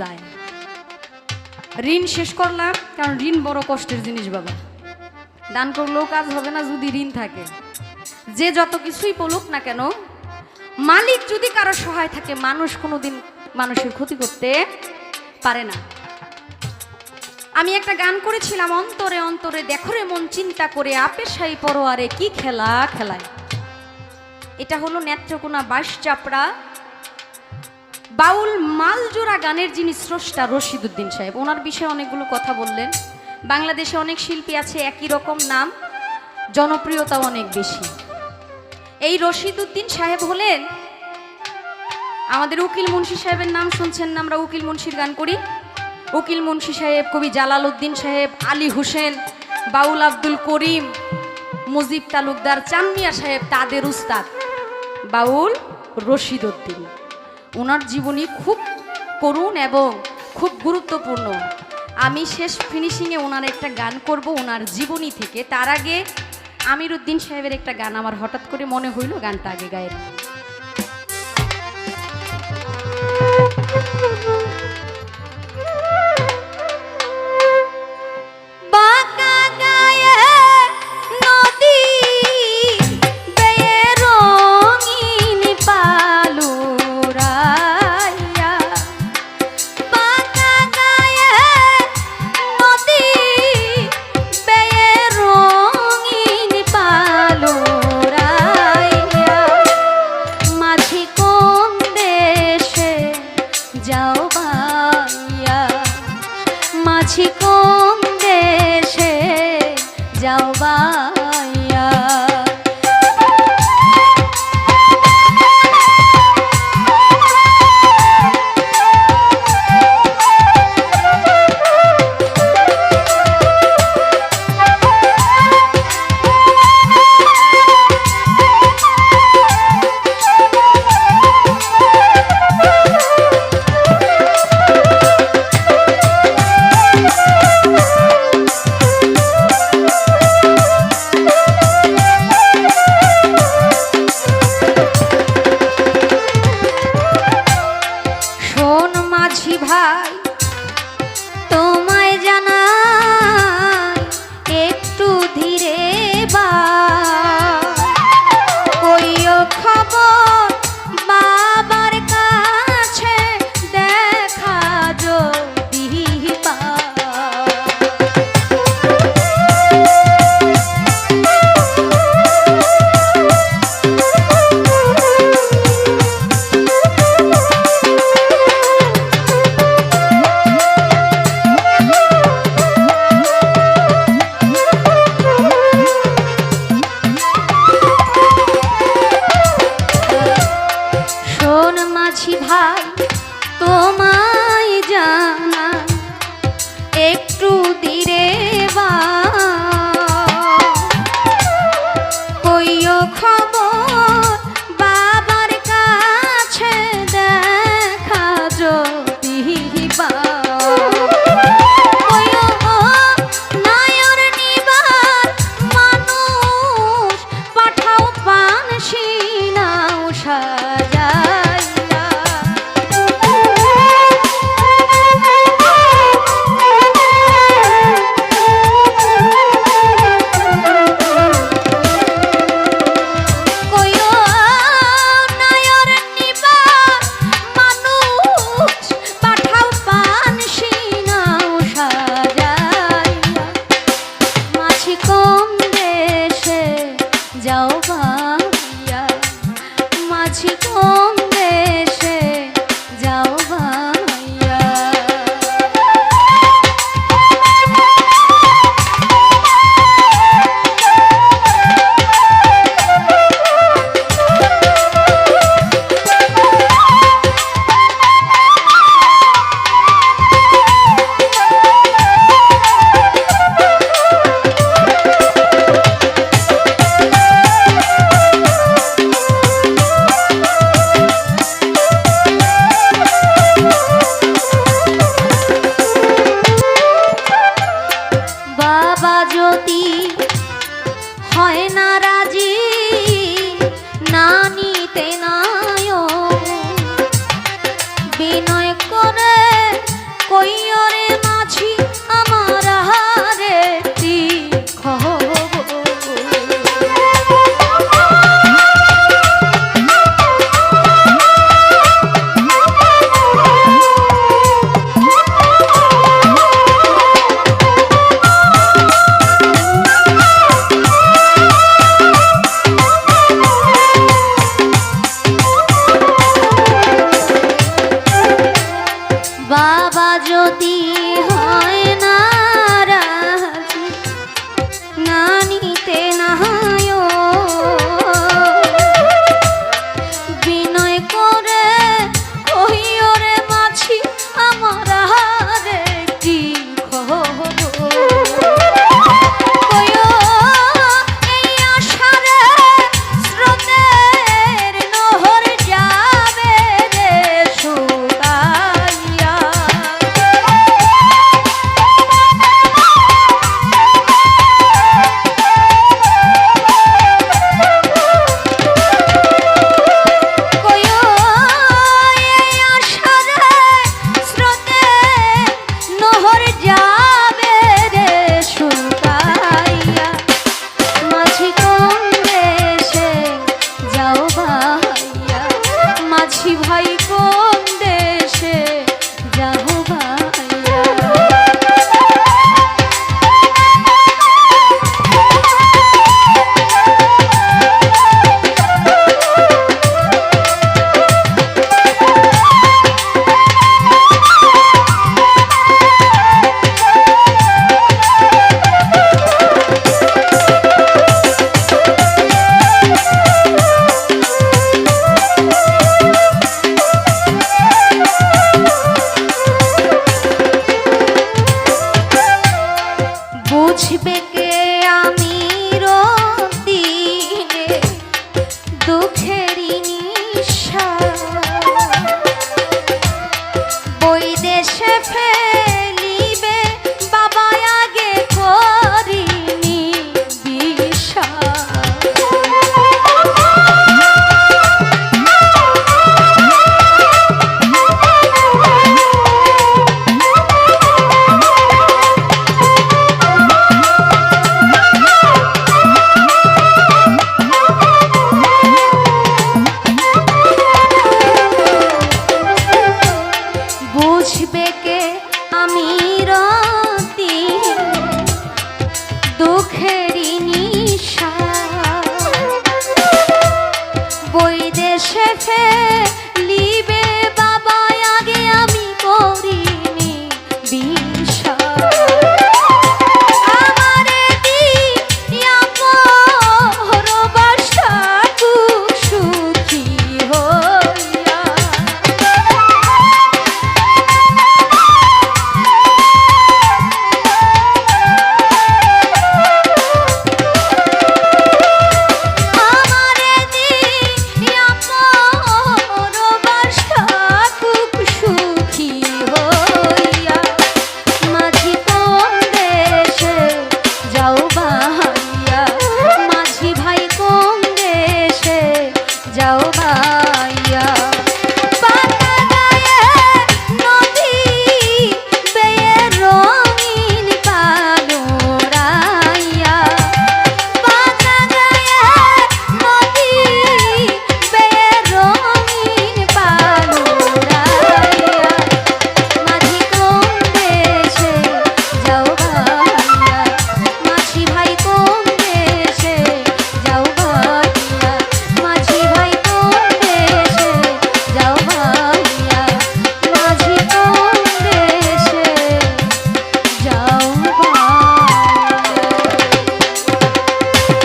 যায়। ঋণ শেষ করলাম, কারণ ঋণ বড় কষ্টের জিনিস বাবা। দান করলেও কাজ হবে না যদি ঋণ থাকে। যে যত কিছুই বলুক না কেন, মালিক যদি কারো সহায় থাকে, মানুষ কোনোদিন মানুষের ক্ষতি করতে পারে না। আমি একটা গান করেছিলাম, অন্তরে অন্তরে দেখো রে মন চিন্তা করে আপেশাই পরোয়ারে কি খেলা খেলায়। এটা হলো নেত্রকোনা বাইশচাপড়া বাউল মালজোড়া গানের যিনি স্রষ্টা রশিদ উদ্দিন সাহেব, ওনার বিষয়ে অনেকগুলো কথা বললেন। বাংলাদেশে অনেক শিল্পী আছে একই রকম নাম, জনপ্রিয়তা অনেক বেশি। এই রশিদ উদ্দিন সাহেব হলেন আমাদের উকিল মুন্সি সাহেবের নাম শুনছেন না? আমরা উকিল মুন্সির গান করি। উকিল মুন্সি সাহেব, কবি জালাল উদ্দিন সাহেব, আলী হোসেন, বাউল আব্দুল করিম, মুজিব তালুকদার, চানমিয়া সাহেব, তাদের উস্তাদ বাউল রশিদ উদ্দিন। ওনার জীবনী খুব করুণ এবং খুব গুরুত্বপূর্ণ। আমি শেষ ফিনিশিংয়ে ওনার একটা গান করব ওনার জীবনী থেকে। তার আগে আমির উদ্দিন সাহেবের একটা গান আমার হঠাৎ করে মনে হইল, গানটা আগে গায়ে। মাঝি কোন দেশে যাও বাইয়া, ভাই তোমায় জানাই একটু ধীরে বা কইও খবর বাবার কাছে দেখা যদি পা। বাবা যদি হয় না রাজি, না নিতে না বিনয় করে কহিও রে মাছি আমার হারে কি খবর। ভাই কোন দেশে যাও ভাইয়া। বুঝবে কে আমি দিনে দুঃখেরই নিশা, বৈদেশে ফেলিবে বাবা আগে করিনি বিশ্বাস। বুঝবে কে আমি